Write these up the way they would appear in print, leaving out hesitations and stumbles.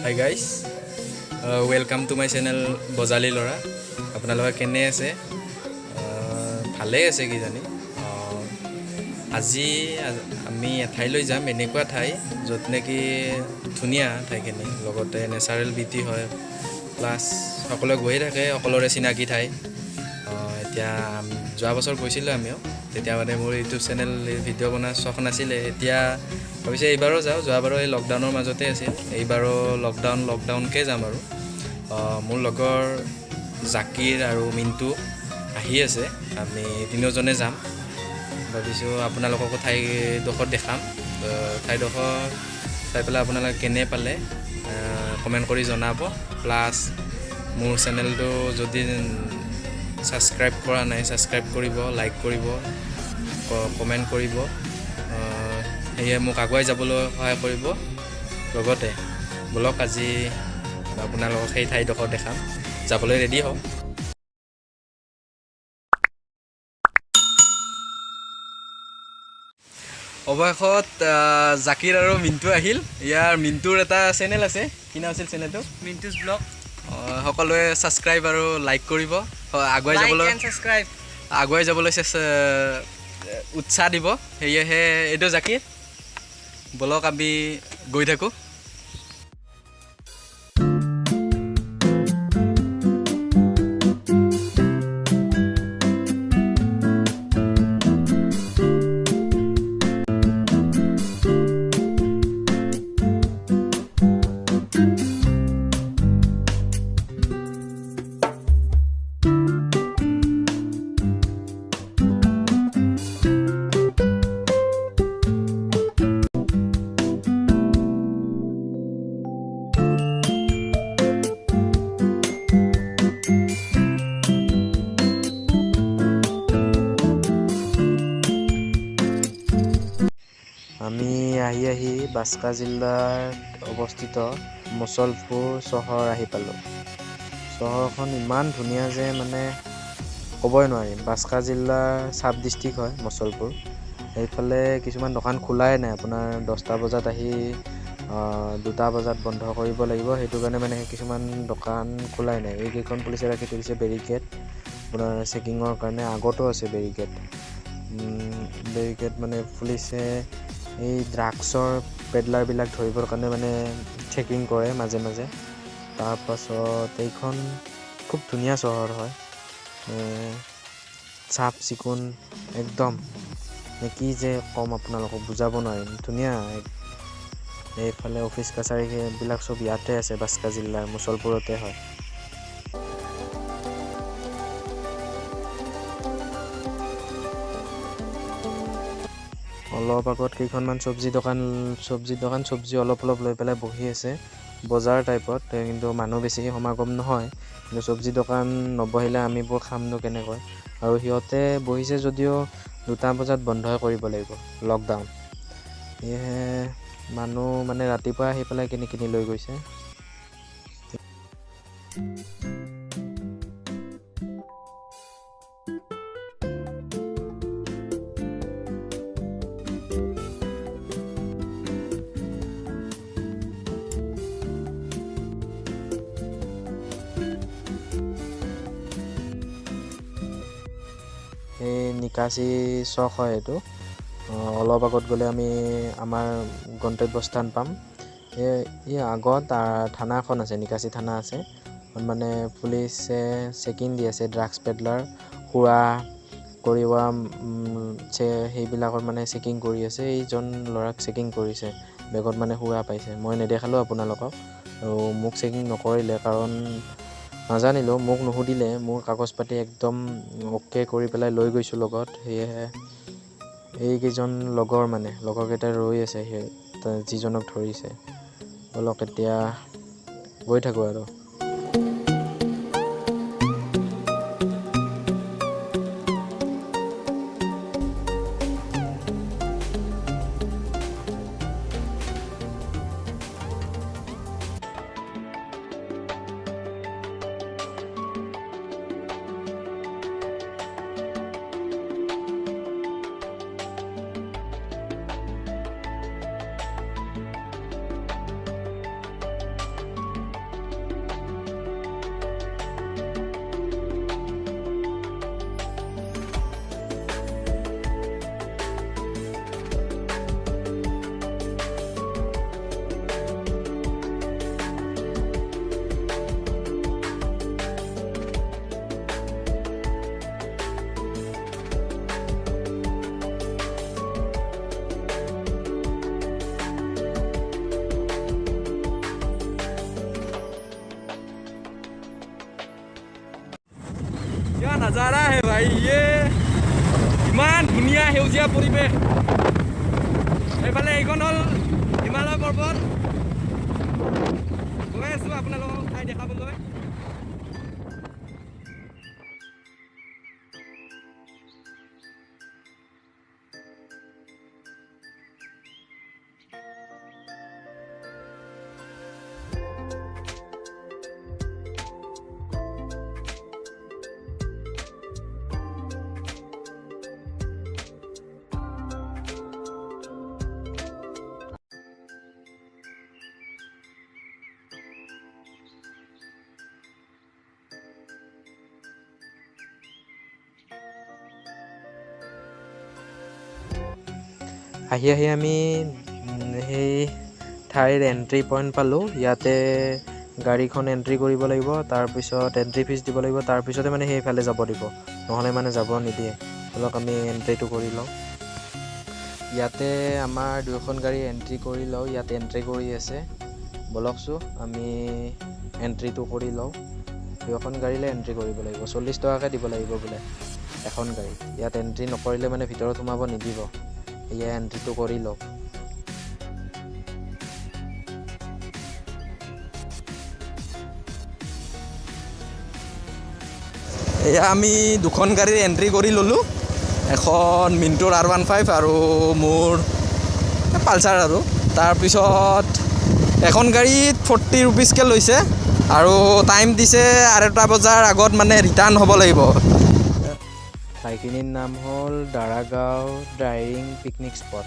Hi guys, welcome to my channel Bojali Lora. আপোনালোকে কেনে আছে? ভালে আছে কি জানি। আজি আমি এঠাইলৈ যাম, এনেকুৱা ঠাই য'ত নেকি ধুনীয়া ঠাইখিনি, লগতে নেচাৰেল বিউটি হয়, প্লাছ সকলোৱে গৈয়ে থাকে, সকলোৰে চিনাকি ঠাই। এতিয়া যোৱা বছৰ গৈছিলোঁ আমিও, তেতিয়া মানে মোৰ ইউটিউব চেনেল ভিডিঅ' বনোৱা চখ নাছিলে। এতিয়া ভাবিছে এইবাৰো যাওঁ, যোৱাবাৰো এই লকডাউনৰ মাজতে আছিল, এইবাৰো লকডাউনকৈ যাম আৰু। মোৰ লগৰ জাকিৰ আৰু মিণ্টু আহি আছে, আমি তিনিওজনে যাম। ভাবিছোঁ আপোনালোককো ঠাইডোখৰ দেখাম। ঠাইডোখৰ চাই পেলাই আপোনালোকে কেনে পালে কমেণ্ট কৰি জনাব। প্লাছ মোৰ চেনেলটো যদি ছাবস্ক্ৰাইব কৰা নাই, ছাবস্ক্ৰাইব কৰিব, লাইক কৰিব, কমেণ্ট কৰিব। সেয়ে মোক আগুৱাই যাবলৈ সহায় কৰিব। লগতে বলক আজি আপোনালোকক সেই ঠাইডোখৰ দেখাম, যাবলৈ ৰেডি হওক। অৱশেষত জাকিৰ আৰু মিণ্টু আহিল। ইয়াৰ মিণ্টুৰ এটা চেনেল আছে, কি নাম আছিল চেনেলটো? মিণ্টুজ ব্লগ। সকলোৱে ছাবস্ক্ৰাইব আৰু লাইক কৰিব, আগুৱাই যাবলৈ উৎসাহ দিব। সেয়েহে এইটো জাকিৰ, বলক আমি গৈ থাকোঁ। আমি আহি বাস্কা জিলাত অৱস্থিত মুছলপুৰ চহৰ আহি পালোঁ। চহৰখন ইমান ধুনীয়া যে মানে ক'বই নোৱাৰিম। বাস্কা জিলাৰ চাব ডিষ্ট্ৰিক্ট হয় মুছলপুৰ। এইফালে কিছুমান দোকান খোলাই নাই, আপোনাৰ 10টা বজাত আহি 2টা বজাত বন্ধ কৰিব লাগিব। সেইটো কাৰণে মানে কিছুমান দোকান খোলাই নাই। এইকেইখন পুলিচে ৰাখি থৈ দিছে বেৰিকেড, আপোনাৰ চেকিঙৰ কাৰণে। আগতো আছে বেৰিকেড মানে পুলিচে এই ড্ৰাগছৰ পেডলাৰবিলাক ধৰিবৰ কাৰণে মানে চেকিং কৰে মাজে মাজে। তাৰপাছত এইখন খুব ধুনীয়া চহৰ হয়, চাফ চিকুণ একদম, কি যে ক'ম আপোনালোকক বুজাব নোৱাৰিম, ধুনীয়া। এইফালে অফিচ কাছাৰী সেইবিলাক চব ইয়াতে আছে, বাস্কা জিলাৰ মুছলপুৰতে হয়। অলপ আগত কেইখনমান চব্জি অলপ লৈ পেলাই বহি আছে, বজাৰ টাইপত। কিন্তু মানুহ বেছিকৈ সমাগম নহয়। কিন্তু চব্জি দোকান নবহিলে আমিবোৰ খামনো কেনেকৈ? আৰু সিহঁতে বহিছে যদিও 2টা বজাত বন্ধই কৰিব লাগিব, লকডাউন। সেয়েহে মানুহ মানে ৰাতিপুৱা আহি পেলাই কিনি লৈ গৈছে। এই নিকাচি চক হয় এইটো। অলপ আগত গ'লে আমি আমাৰ গন্তব্যস্থান পাম। এই আগত থানা এখন আছে, নিকাচি থানা আছে। মানে পুলিচে চেকিং দি আছে, ড্ৰাগছ পেডলাৰ, সুৰা কৰিওৱা সেইবিলাকৰ মানে চেকিং কৰি আছে। এইজন ল'ৰাক চেকিং কৰিছে, বেগত মানে সুৰা পাইছে। মই নেদেখালোঁ আপোনালোকক, আৰু মোক চেকিং নকৰিলে, কাৰণ নাজানিলোঁ, মোক নুসুধিলে। মোৰ কাগজ পাতি একদম অ'কে কৰি পেলাই লৈ গৈছোঁ লগত। সেয়েহে এইকেইজন লগৰকেইটা ৰৈ আছে, যিজনক ধৰিছে। অলপ এতিয়া গৈ থাকোঁ আৰু। नजारा है भाई ये इमान धुनिया सेउजिया परिवेश এইফালে এইখন হল হিমালয় পৰ্বত গৈ আছো আপোনালোকক ঠাই দেখাবলৈ আহি আমি সেই ঠাইৰ এণ্ট্ৰি পইণ্ট পালোঁ ইয়াতে গাড়ীখন এণ্ট্ৰি কৰিব লাগিব তাৰপিছত এণ্ট্ৰি ফিজ দিব লাগিব তাৰপিছতে মানে সেইফালে যাব দিব নহ'লে মানে যাব নিদিয়ে বলক আমি এণ্ট্ৰিটো কৰি লওঁ ইয়াতে আমাৰ দুখন গাড়ী এণ্ট্ৰি কৰি লওঁ ইয়াতে এণ্ট্ৰি কৰি আছে বলকচোন আমি এণ্ট্ৰিটো কৰি লওঁ দুখন গাড়ীলৈ এণ্ট্ৰি কৰিব লাগিব 40 টকাকৈ দিব লাগিব বোলে এখন গাড়ী ইয়াত এণ্ট্ৰি নকৰিলে মানে ভিতৰত সোমাব নিদিব এয়া এণ্ট্ৰিটো কৰি লওক এয়া আমি দুখন গাড়ীৰ এণ্ট্ৰি কৰি ল'লোঁ এখন মিণ্টুৰ R15 আৰু মোৰ পালচাৰ আৰু তাৰপিছত এখন গাড়ীত 40 rupeesকৈ লৈছে আৰু টাইম দিছে 2:30 বজাৰ আগত মানে ৰিটাৰ্ণ হ'ব লাগিব ঠাইখিনিৰ নাম হ'ল দাৰাগাঁও ড্ৰাইভিং পিকনিক স্পট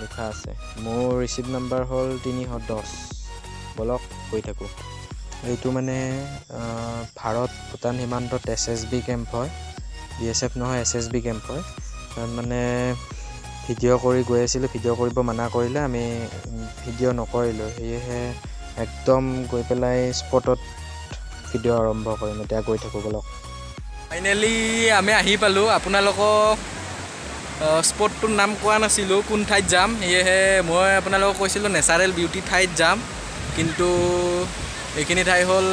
লিখা আছে মোৰ ৰিচিপ্ট নাম্বাৰ হ'ল 310 বলক গৈ থাকোঁ এইটো মানে ভাৰত ভূটান সীমান্তত SSB কেম্প হয় BSF নহয় SSB কেম্প হয় তাত মানে ভিডিঅ' কৰি গৈ আছিলোঁ ভিডিঅ' কৰিব মানা কৰিলে আমি ভিডিঅ' নকৰিলোঁ সেয়েহে একদম গৈ পেলাই স্পটত ভিডিঅ' আৰম্ভ কৰিম এতিয়া গৈ থাকোঁ বলক ফাইনেলি আমি আহি পালোঁ আপোনালোকক স্পটটোৰ নাম কোৱা নাছিলোঁ কোন ঠাইত যাম সেয়েহে মই আপোনালোকক কৈছিলোঁ নেচাৰেল বিউটি ঠাইত যাম কিন্তু এইখিনি ঠাই হ'ল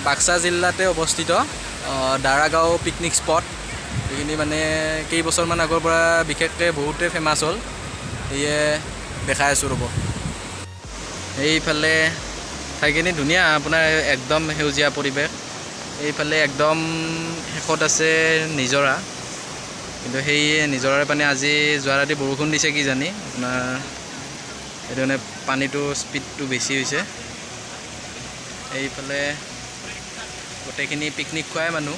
বাক্সা জিলাতে অৱস্থিত দাৰাগাঁও পিকনিক স্পট এইখিনি মানে কেইবছৰমান আগৰ পৰা বিশেষকৈ বহুতে ফেমাছ হ'ল সেয়ে দেখাই আছোঁ ৰ'ব এইফালে ঠাইখিনি ধুনীয়া আপোনাৰ একদম সেউজীয়া পৰিৱেশ এইফালে একদম শেষত আছে নিজৰা কিন্তু সেই নিজৰাৰ পানী আজি যোৱা ৰাতি বৰষুণ দিছে কি জানি আপোনাৰ এইটো মানে পানীটো স্পীডটো বেছি হৈছে এইফালে গোটেইখিনি পিকনিক খোৱাই মানুহ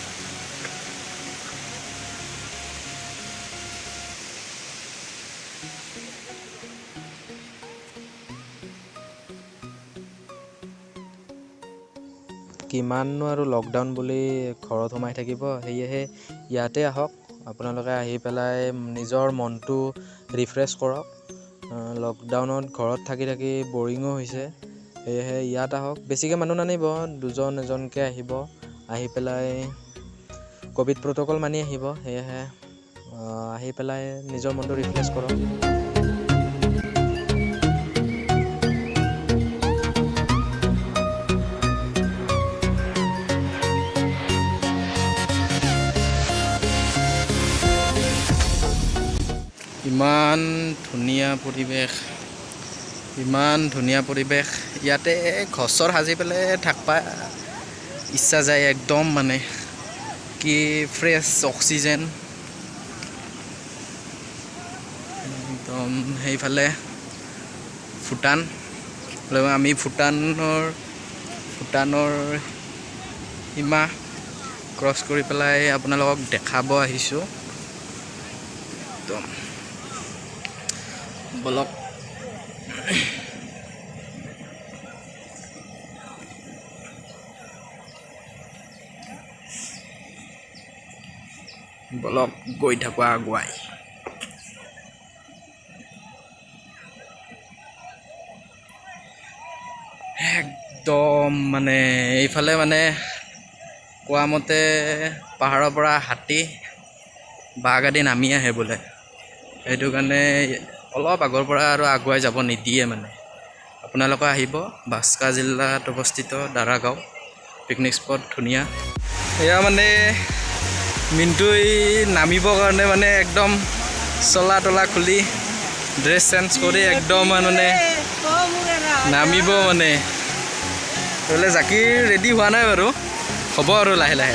কিমাননো আৰু লকডাউন বুলি ঘৰত সোমাই থাকিব সেয়েহে ইয়াতে আহক আপোনালোকে আহি পেলাই নিজৰ মনটো ৰিফ্ৰেছ কৰক লকডাউনত ঘৰত থাকি থাকি বৰিঙো হৈছে সেয়েহে ইয়াত আহক বেছিকৈ মানুহ নানিব দুজন এজনকৈ আহিব আহি পেলাই ক'ভিড প্ৰট'কল মানি আহিব সেয়েহে আহি পেলাই নিজৰ মনটো ৰিফ্ৰেছ কৰক ইমান ধুনীয়া পৰিৱেশ ইয়াতে ঘৰ সাজি পেলাই থাকবা ইচ্ছা যায় একদম মানে কি ফ্ৰেছ অক্সিজেন একদম সেইফালে ভূটান আমি ভূটানৰ সীমা ক্ৰছ কৰি পেলাই আপোনালোকক দেখাব আহিছোঁ একদম বলক গৈ থাকোঁ আগুৱাই একদম মানে এইফালে মানে কোৱা মতে পাহাৰৰ পৰা হাতী বাঘ আদি নামি আহে বোলে সেইটো কাৰণে অলপ আগৰ পৰা আৰু আগুৱাই যাব নিদিয়ে মানে আপোনালোকে আহিব বাক্সা জিলাত অৱস্থিত দাৰাগাঁও পিকনিক স্পট ধুনীয়া এয়া মানে মিণ্টুই নামিবৰ কাৰণে মানে একদম চলা তলা খুলি ড্ৰেছ চেঞ্জ কৰি একদম মানে নামিব মানে বোলে জাকিৰ ৰেডি হোৱা নাই বাৰু হ'ব আৰু লাহে লাহে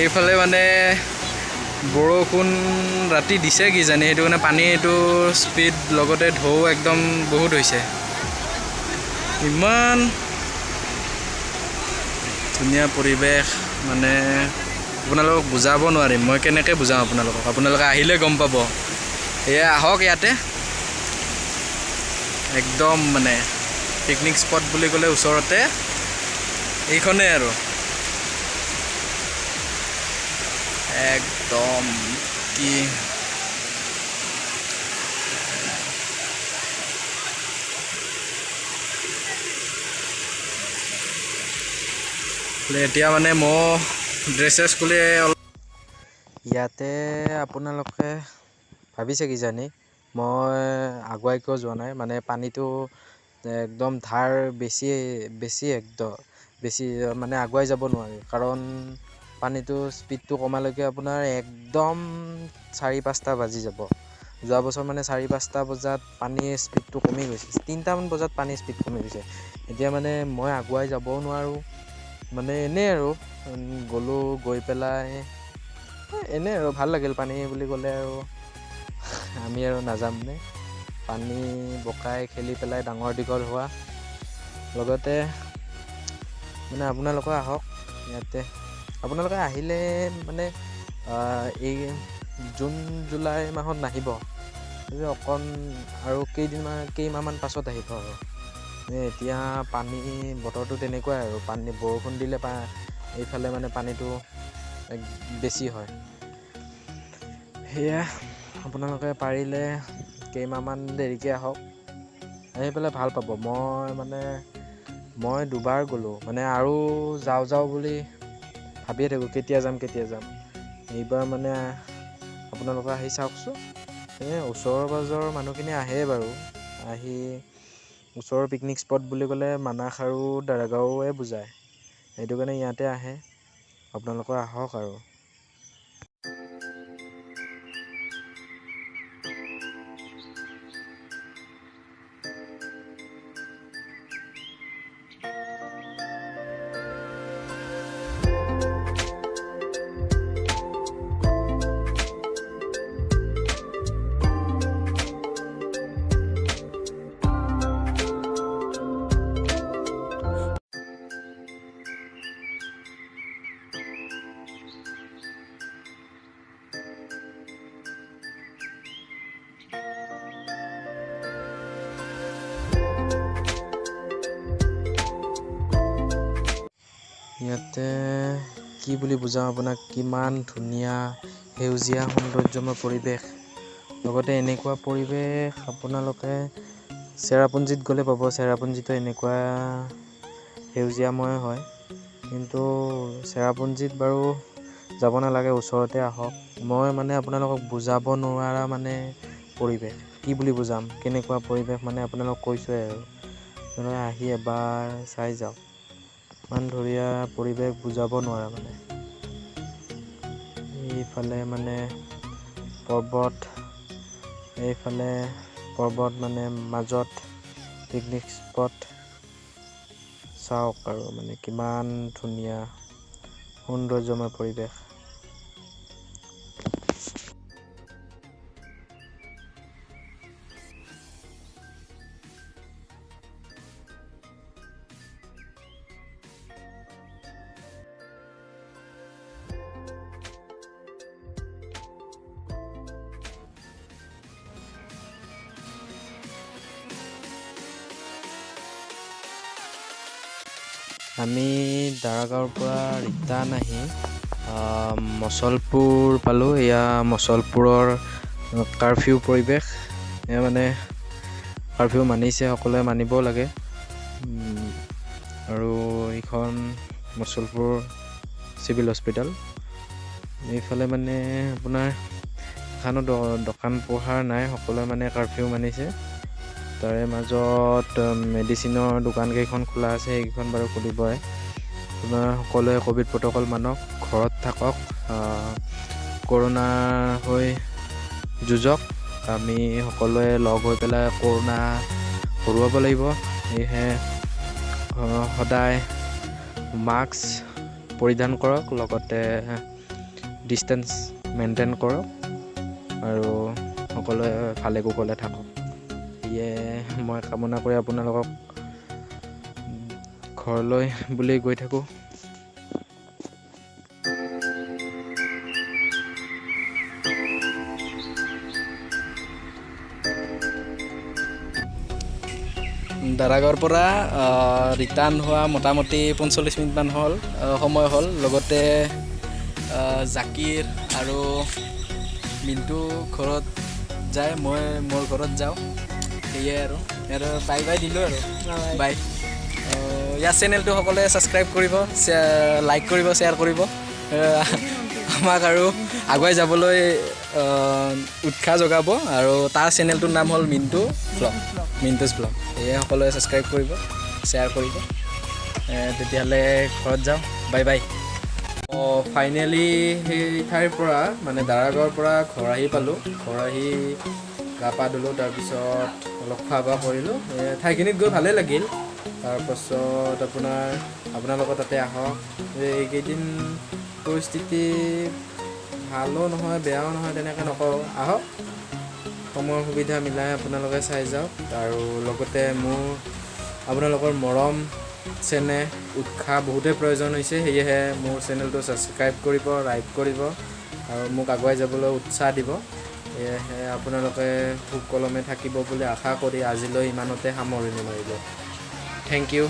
এইফালে মানে বৰষুণ ৰাতি দিছে কিজানি সেইটো কাৰণে পানীটো স্পীড লগতে ঢৌ একদম বহুত হৈছে ইমান ধুনীয়া পৰিৱেশ মানে আপোনালোকক বুজাব নোৱাৰিম মই কেনেকৈ বুজাওঁ আপোনালোকে আহিলে গম পাব এয়া আহক ইয়াতে একদম মানে পিকনিক স্পট বুলি ক'লে ওচৰতে এইখনেই আৰু একদম কি এতিয়া মানে মই ড্ৰেছেছ খুলি ইয়াতে আপোনালোকে ভাবিছে কিজানি মই আগুৱাই কিয় যোৱা নাই মানে পানীটো একদম ধাৰ একদম বেছি মানে আগুৱাই যাব নোৱাৰি কাৰণ পানীটো স্পীডটো কমালৈকে আপোনাৰ একদম 4-5টা বাজি যাব যোৱা বছৰ মানে 4-5টা বজাত পানীৰ স্পীডটো কমি গৈছে 3টামান বজাত পানীৰ স্পীড কমি গৈছে এতিয়া মানে মই আগুৱাই যাবও নোৱাৰোঁ মানে এনেই আৰু গ'লোঁ গৈ পেলাই এনেই আৰু ভাল লাগিল পানী বুলি ক'লে আৰু আমি আৰু নাযামনে পানী বোকাই খেলি পেলাই ডাঙৰ দীঘল হোৱা লগতে মানে আপোনালোকে আহক ইয়াতে আপোনালোকে আহিলে মানে এই জুন জুলাই মাহত নাহিব অকণ আৰু কেইমাহমান পাছত আহিব আৰু এতিয়া পানী বতৰটো তেনেকুৱাই আৰু পানী বৰষুণ দিলে এইফালে মানে পানীটো বেছি হয় সেয়া আপোনালোকে পাৰিলে কেইমাহমান দেৰিকৈ আহক আহি পেলাই ভাল পাব মই দুবাৰ গ'লোঁ মানে আৰু যাওঁ বুলি ভাবিয়ে থাকোঁ কেতিয়া যাম এইবাৰ মানে আপোনালোকে আহি চাওকচোন ওচৰৰ পাজৰৰ মানুহখিনি আহে বাৰু আহি ওচৰৰ পিকনিক স্পট বুলি ক'লে মানাস আৰু দাৰাগাঁৱে বুজায় সেইটো কাৰণে ইয়াতে আহে আপোনালোকে আহক আৰু ইয়াতে কি বুলি বুজাওঁ আপোনাক কিমান ধুনীয়া সেউজীয়া সৌন্দৰ্যময় পৰিৱেশ লগতে এনেকুৱা পৰিৱেশ আপোনালোকে চেৰাপুঞ্জীত গ'লে পাব চেৰাপুঞ্জীতো এনেকুৱা সেউজীয়াময় হয় কিন্তু চেৰাপুঞ্জীত বাৰু যাব নালাগে ওচৰতে আহক মই মানে আপোনালোকক বুজাব নোৱাৰা মানে পৰিৱেশ কি বুলি বুজাম কেনেকুৱা পৰিৱেশ মানে আপোনালোকক কৈছোঁৱে আৰু আহি এবাৰ চাই যাওক ইমান ধুনীয়া পৰিৱেশ বুজাব নোৱাৰা মানে এইফালে মানে পৰ্বত মানে মাজত পিকনিক স্পট চাওক আৰু মানে কিমান ধুনীয়া সৌন্দৰ্যময় পৰিৱেশ আমি দাৰাগাঁৱৰ পৰা ৰিটাৰ্ণ আহি মচলপুৰ পালোঁ এয়া মচলপুৰৰ কাৰফিউ পৰিৱেশ এয়া মানে কাৰফিউ মানিছে সকলোৱে মানিব লাগে আৰু এইখন মচলপুৰ চিভিল হস্পিটেল এইফালে মানে আপোনাৰ এখনো দোকান পোহাৰ নাই সকলোৱে মানে কাৰফিউ মানিছে তাৰে মাজত মেডিচিনৰ দোকান কেইখন খোলা আছে সেইকেইখন বাৰু খুলিবই আপোনাৰ সকলোৱে ক'ভিড প্ৰট'কল মানক, ঘৰত থাকক, কৰোণা হৈ যুঁজক। আমি সকলোৱে লগ হৈ পেলাই কৰোণা হৰুৱাব লাগিব। সেয়েহে সদায় মাস্ক পৰিধান কৰক, লগতে ডিষ্টেঞ্চ মেইনটেইন কৰক আৰু সকলোৱে ভালে কুশলে থাকক। সেয়ে মই কামনা কৰি আপোনালোকক ঘৰলৈ বুলি গৈ থাকোঁ। দাৰাগাঁৱৰ পৰা ৰিটাৰ্ণ হোৱা মোটামুটি 45 মিনিটমান সময় হ'ল। লগতে জাকিৰ আৰু মিণ্টু ঘৰত যায়, মই মোৰ ঘৰত যাওঁ। সেয়ে আৰু বাই বাই দিলোঁ আৰু বাই। ইয়াৰ চেনেলটো সকলোৱে ছাবস্ক্ৰাইব কৰিব, লাইক কৰিব, শ্বেয়াৰ কৰিব, আমাক আৰু আগুৱাই যাবলৈ উৎসাহ যোগাব। আৰু তাৰ চেনেলটোৰ নাম হ'ল মিণ্টুজ ব্লগ। সেয়ে সকলোৱে ছাবস্ক্ৰাইব কৰিব, শ্বেয়াৰ কৰিব। তেতিয়াহ'লে ঘৰত যাওঁ, বাই বাই। ফাইনেলি সেই ঠাইৰ পৰা মানে দাৰাগাঁৱৰ পৰা ঘৰ আহি পালোঁ। ঘৰ আহি গা পা ধুলোঁ, তাৰপিছত অলপ খোৱা বোৱা কৰিলোঁ। ঠাইখিনিত গৈ ভালেই লাগিল। তাৰপাছত আপোনালোকৰ তাতে আহক। এইকেইদিন পৰিস্থিতি ভালো নহয় বেয়াও নহয়, তেনেকৈ নকওঁ। আহক, সময় সুবিধা মিলাই আপোনালোকে চাই যাওক। আৰু লগতে মোৰ আপোনালোকৰ মৰম, চেনেহ, উৎসাহ বহুতেই প্ৰয়োজন হৈছে। সেয়েহে মোৰ চেনেলটো ছাবস্ক্ৰাইব কৰিব, লাইক কৰিব আৰু মোক আগুৱাই যাবলৈ উৎসাহ দিব। সেয়েহে আপোনালোকে সুকলমে থাকিব বুলি আশা কৰি আজিলৈ ইমানতে সামৰণি মাৰিলোঁ। Thank U.